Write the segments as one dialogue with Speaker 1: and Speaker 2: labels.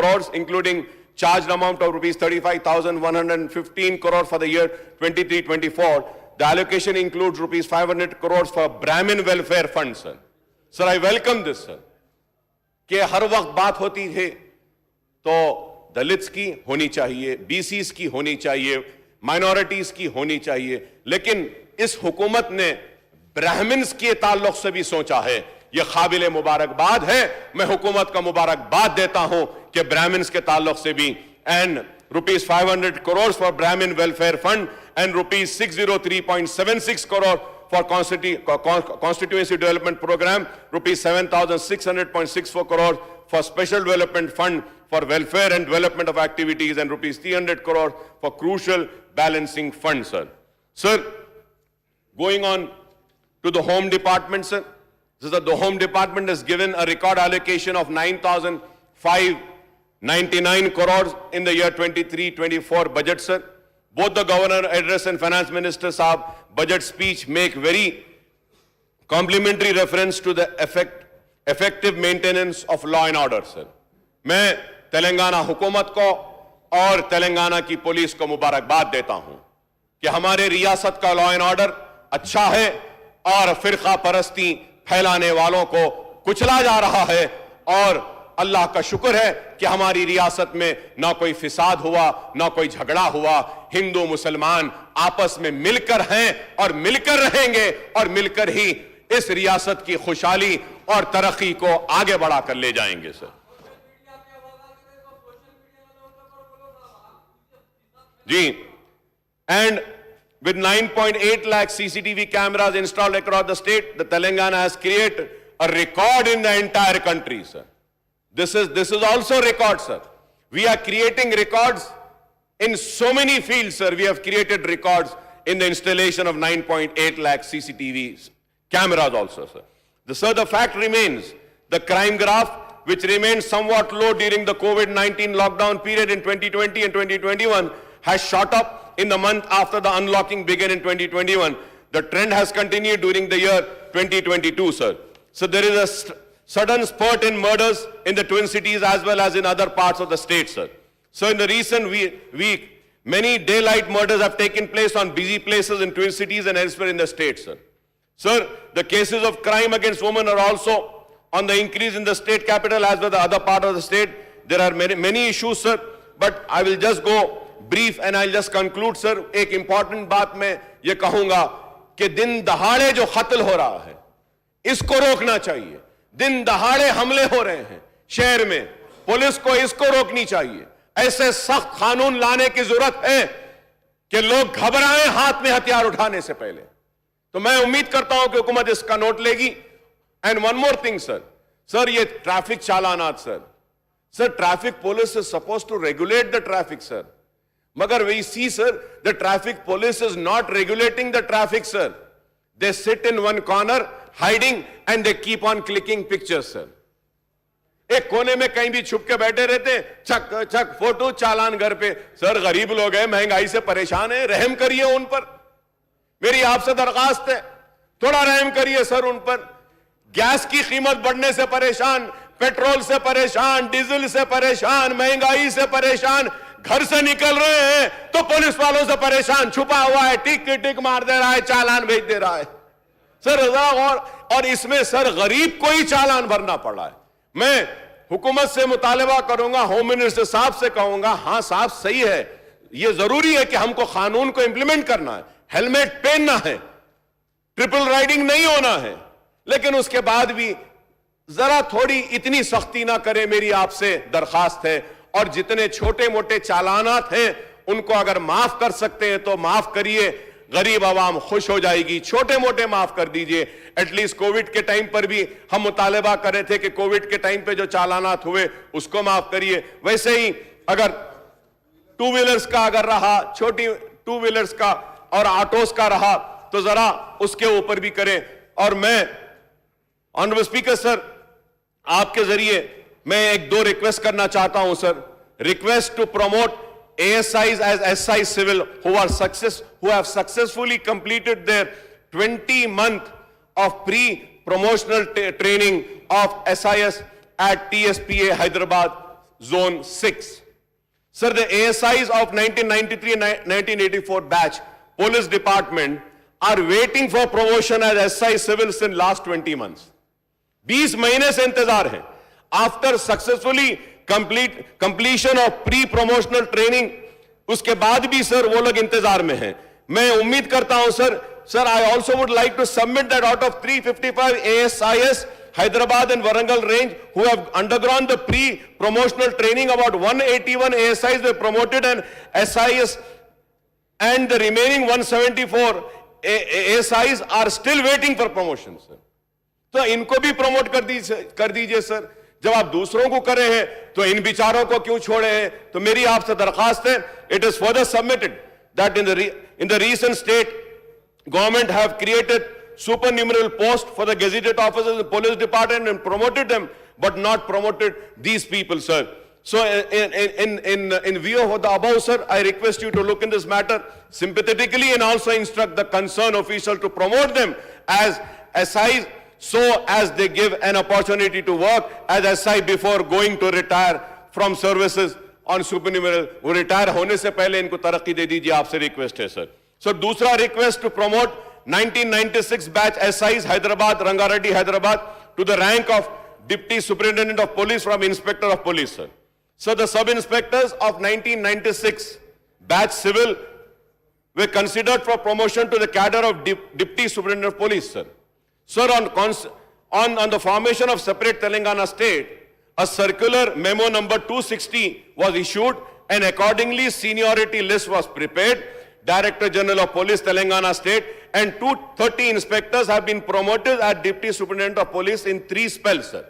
Speaker 1: crores, including charged amount of rupees 35,115 crores for the year 23-24. The allocation includes rupees 500 crores for Brahmin welfare fund, sir. Sir, I welcome this, sir. कि हर वक्त बात होती है तो Dalits की होनी चाहिए, बीसीस की होनी चाहिए, माइनॉरिटीज की होनी चाहिए, लेकिन इस हुकूमत ने ब्राह्मण्स के ताल्लुक से भी सोचा है। यह काबिल मुबारकबाद है। मैं हुकूमत का मुबारकबाद देता हूं कि ब्राह्मण्स के ताल्लुक से भी and rupees 500 crores for Brahmin welfare fund and rupees 603.76 crore for constituency development program, rupees 7,600.64 crore for special development fund for welfare and development of activities, and rupees 300 crore for crucial balancing fund, sir. Sir, going on to the Home Department, sir. The Home Department has given a record allocation of 9,599 crores in the year 23-24 budget, sir. Both the Governor address and Finance Minister Saab budget speech make very complimentary reference to the effective maintenance of law and order, sir. मैं तेलंगाना हुकूमत को और तेलंगाना की police को मुबारकबाद देता हूं कि हमारे रियासत का लॉ एंड ऑर्डर अच्छा है और फिरका परस्ती फैलाने वालों को कुचला जा रहा है, और अल्लाह का शुक्र है कि हमारी रियासत में ना कोई फिसाद हुआ, ना कोई झगड़ा हुआ। हिंदू मुसलमान आपस में मिलकर हैं और मिलकर रहेंगे और मिलकर ही इस रियासत की खुशहाली और तरक्की को आगे बढ़ाकर ले जाएंगे, सर। जी, and with 9.8 lakh CCTV cameras installed across the state, the Telangana has created a record in the entire country, sir. This is also a record, sir. We are creating records in so many fields, sir. We have created records in the installation of 9.8 lakh CCTV cameras also, sir. Sir, the fact remains, the crime graph, which remained somewhat low during the COVID-19 lockdown period in 2020 and 2021, has shot up in the month after the unlocking began in 2021. The trend has continued during the year 2022, sir. So there is a sudden spurt in murders in the Twin Cities as well as in other parts of the state, sir. So in the recent week, many daylight murders have taken place on busy places in Twin Cities and elsewhere in the state, sir. Sir, the cases of crime against women are also on the increase in the state capital as well as the other part of the state. There are many issues, sir, but I will just go brief and I'll just conclude, sir. एक important बात मैं ये कहूंगा कि दिन दहाड़े जो कत्ल हो रहा है, इसको रोकना चाहिए। दिन दहाड़े हमले हो रहे हैं शहर में, पुलिस को इसको रोकनी चाहिए। ऐसे सख्त कानून लाने की जरूरत है कि लोग घबराएं हाथ में हथियार उठाने से पहले। तो मैं उम्मीद करता हूं कि हुकूमत इसका नोट लेगी। And one more thing, sir, ये ट्रैफिक चालानात, sir, traffic police is suppose to regulate the traffic, sir, मगर we see, sir, the traffic police is not regulating the traffic, sir. They sit in one corner hiding and they keep on clicking pictures, sir. एक कोने में कहीं भी छुप के बैठे रहते, छक छक फोटो, चालान घर पे। सर, गरीब लोग हैं, महंगाई से परेशान है, रहम करिए उन पर। मेरी आपसे दरखास्त है, थोड़ा रहम करिए सर उन पर। गैस की कीमत बढ़ने से परेशान, पेट्रोल से परेशान, डीजल से परेशान, महंगाई से परेशान, घर से निकल रहे हैं तो पुलिस वालों से परेशान, छुपा हुआ है, टिक की टिक मार दे रहा है, चालान भेज दे रहा है, सर। और इसमें सर गरीब को ही चालान भरना पड़ा है। मैं हुकूमत से मुतालबा करूंगा, होम मिनिस्टर साहब से कहूंगा, हां साहब सही है, यह जरूरी है कि हमको कानून को इंप्लीमेंट करना है, हेलमेट पहनना है, ट्रिपल राइडिंग नहीं होना है, लेकिन उसके बाद भी जरा थोड़ी इतनी सख्ती ना करें, मेरी आपसे दरखास्त है। और जितने छोटे मोटे चालानात हैं उनको अगर माफ कर सकते हैं तो माफ करिए, गरीब आवाम खुश हो जाएगी। छोटे मोटे माफ कर दीजिए। एटलीस्ट कोविड के टाइम पर भी हम मुतालबा कर रहे थे कि कोविड के टाइम पे जो चालानात हुए उसको माफ करिए। वैसे ही अगर टू व्हीलर्स का अगर रहा, छोटी टू व्हीलर्स का और ऑटोस का रहा, तो जरा उसके ऊपर भी करें। और मैं ऑनरेबल स्पीकर सर, आपके जरिए मैं एक दो रिक्वेस्ट करना चाहता हूं sir. Request to promote ASIs as SI civil who have successfully completed their 20-month of pre-promotional training of SIS at TSPA Hyderabad Zone 6. Sir, the ASIs of 1993 and 1984 batch police department are waiting for promotion as SI civil since last 20 months. 20 महीने से इंतजार है. After successfully completion of pre-promotional training, उसके बाद भी sir वो लोग इंतजार में हैं. मैं उम्मीद करता हूं sir, I also would like to submit that out of 355 ASIS, Hyderabad and Warangal range, who have undergone the pre-promotional training, about 181 ASIs were promoted and SIS, and the remaining 174 ASIs are still waiting for promotion, sir. तो इनको भी promote कर दीजिए sir. जब आप दूसरों को करे हैं तो इन बिचारों को क्यों छोड़े हैं? तो मेरी आपसे दरखास्त है, it is further submitted that in the recent state government have created supernumerary posts for the gazetted officers in the police department and promoted them, but not promoted these people, sir. So in view of the above, sir, I request you to look in this matter sympathetically and also instruct the concerned official to promote them as SIs, so as they give an opportunity to work as SI before going to retire from services on supernumerary. वो retire होने से पहले इनको तरक्की दे दीजिए, आपसे request है sir. Sir दूसरा request to promote 1996 batch SIs Hyderabad, Rangareddy, Hyderabad to the rank of Deputy Superintendent of Police from Inspector of Police, sir. So the sub-inspectors of 1996 batch civil were considered for promotion to the cadre of Deputy Superintendent of Police, sir. Sir, on the formation of separate Telangana state, a circular memo number 260 was issued and accordingly seniority list was prepared. Director General of Police Telangana State and 230 inspectors have been promoted as Deputy Superintendent of Police in 3 spells, sir.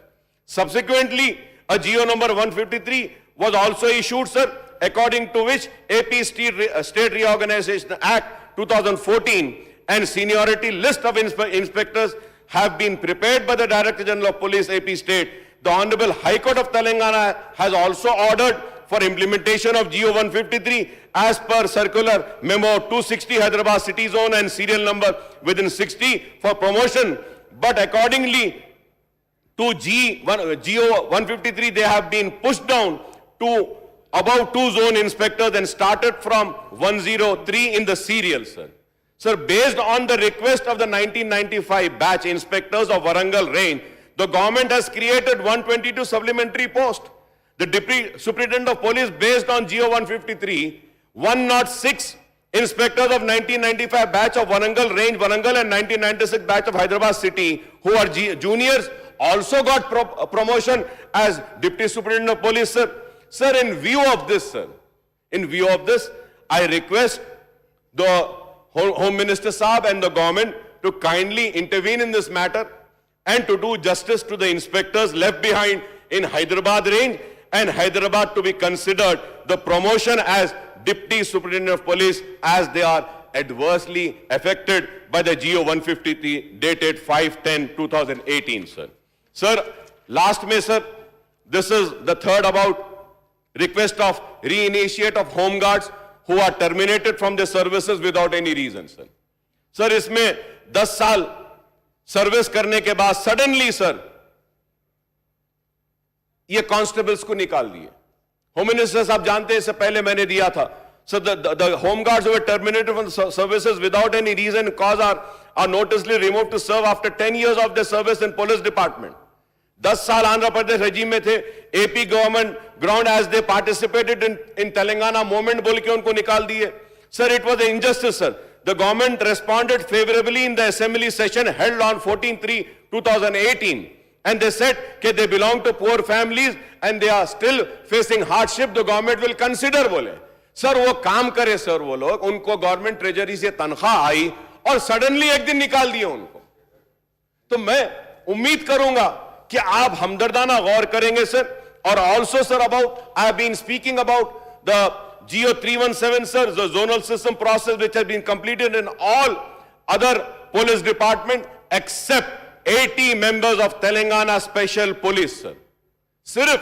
Speaker 1: Subsequently, a GO number 153 was also issued, sir, according to which AP State Reorganization Act 2014 and seniority list of inspectors have been prepared by the Director General of Police AP State. The Honorable High Court of Telangana has also ordered for implementation of GO 153 as per circular memo 260 Hyderabad city zone and serial number within 60 for promotion. But accordingly to GO 153, they have been pushed down to above 2 zone inspectors and started from 103 in the serial, sir. Sir, based on the request of the 1995 batch inspectors of Warangal range, the government has created 122 supplementary posts. The Deputy Superintendent of Police, based on GO 153, 106 inspectors of 1995 batch of Warangal range, Warangal, and 1996 batch of Hyderabad city, who are juniors, also got promotion as Deputy Superintendent of Police, sir. Sir, in view of this, sir, I request the Home Minister Saab and the government to kindly intervene in this matter and to do justice to the inspectors left behind in Hyderabad range, and Hyderabad to be considered the promotion as Deputy Superintendent of Police as they are adversely affected by the GO 153 dated 5/10/2018, sir. Sir, last May, sir, this is the third about request of reinitiate of home guards who are terminated from their services without any reason, sir. Sir, इसमें 10 साल service करने के बाद suddenly sir ये constables को निकाल दिए. Home minister साहब जानते हैं, इससे पहले मैंने दिया था. So the home guards who were terminated from the services without any reason cause are noticeably removed to serve after 10 years of their service in police department. 10 साल आंध्र प्रदेश रेजिम में थे. AP government ground as they participated in Telangana movement बोल के उनको निकाल दिए. Sir, it was an injustice, sir. The government responded favorably in the assembly session held on 14/3/2018. And they said that they belong to poor families and they are still facing hardship. The government will consider, बोले. Sir, वो काम करे sir वो लोग, उनको government treasury से तनख्वाह आई और सडनली एक दिन निकाल दिए उनको. तो मैं उम्मीद करूंगा कि आप हमदर्दाना गौर करेंगे सर. और also sir about I have been speaking about the GO 317, sir, the zonal system process which has been completed in all other police department except 80 members of Telangana Special Police, sir. सिर्फ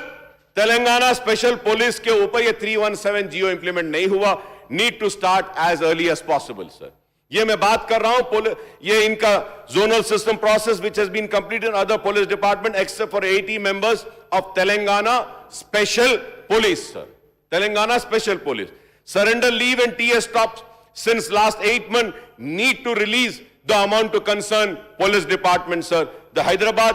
Speaker 1: Telangana special police के ऊपर ये 317 GO implement नहीं हुआ. Need to start as early as possible, sir. ये मैं बात कर रहा हूं ये इनका zonal system process which has been completed in other police department except for 80 members of Telangana Special Police, sir. Telangana Special Police. Surrender leave and TS stops since last 8 months need to release the amount to concern police department, sir. The Hyderabad